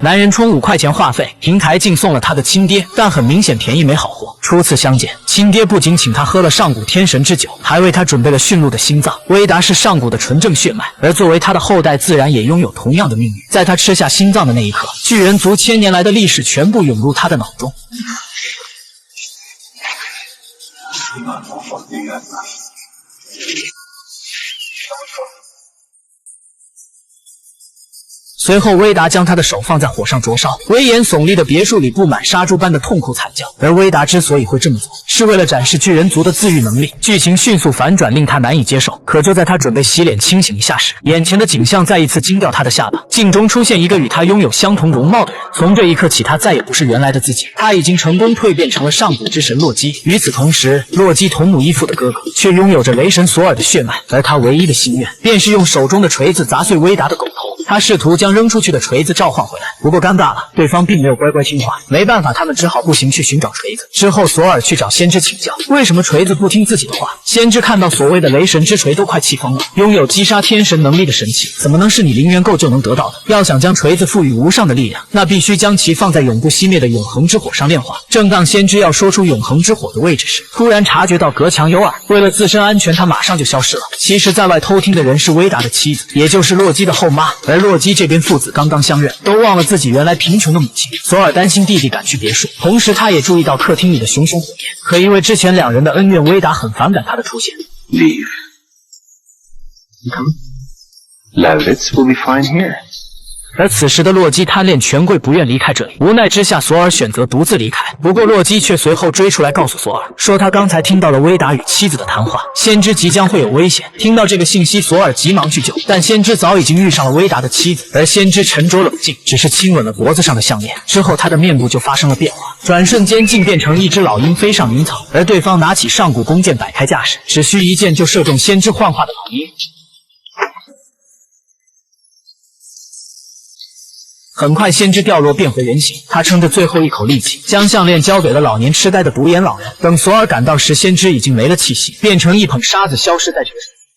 男人充5块钱话费，平台竟送了他的亲爹，但很明显便宜没好货。初次相见，亲爹不仅请他喝了上古天神之酒，还为他准备了驯鹿的心脏。威达是上古的纯正血脉，而作为他的后代，自然也拥有同样的命运。在他吃下心脏的那一刻，巨人族1000年来的历史全部涌入他的脑中。随后，威达将他的手放在火上灼烧，威严耸立的别墅里布满杀猪般的痛苦惨叫。而威达之所以会这么做，是为了展示巨人族的自愈能力。剧情迅速反转，令他难以接受。可就在他准备洗脸清醒一下时，眼前的景象再一次惊掉他的下巴。镜中出现一个与他拥有相同容貌的人。从这一刻起，他再也不是原来的自己，他已经成功蜕变成了上古之神洛基。与此同时，洛基同母异父的哥哥却拥有着雷神索尔的血脉，而他唯一的心愿便是用手中的锤子砸碎威达的狗头。他试图将扔出去的锤子召唤回来，不过尴尬了，对方并没有乖乖听话。没办法，他们只好步行去寻找锤子。之后，索尔去找先知请教，为什么锤子不听自己的话。先知看到所谓的雷神之锤都快气疯了，拥有击杀天神能力的神器，怎么能是你零元购就能得到的？要想将锤子赋予无上的力量，那必须将其放在永不熄灭的永恒之火上炼化。正当先知要说出永恒之火的位置时，突然察觉到隔墙有耳，为了自身安全，他马上就消失了。其实，在外偷听的人是威达的妻子，也就是洛基的后妈。而洛基这边父子刚刚相认，都忘了自己原来贫穷的母亲。索尔担心弟弟赶去别墅，同时他也注意到客厅里的熊熊火焰。可因为之前2人的恩怨，威达很反感他的出现。Leave. Lalits will be fine here. 而此时的洛基贪恋权贵，不愿离开这里。无奈之下，索尔选择独自离开。不过洛基却随后追出来告诉索尔，说他刚才听到了威达与妻子的谈话，先知即将会有危险。听到这个信息，索尔急忙去救，但先知早已经遇上了威达的妻子。而先知沉着冷静，只是亲吻了脖子上的项链，之后他的面部就发生了变化，转瞬间竟变成一只老鹰飞上云草。而对方拿起上古弓箭摆开架势，只需一箭就射中先知幻化的老鹰。很快，先知掉落变回人形，他撑着最后一口力气，将项链交给了老年痴呆的独眼老人。等索尔赶到时，先知已经没了气息，变成一捧沙子消失在这个世界。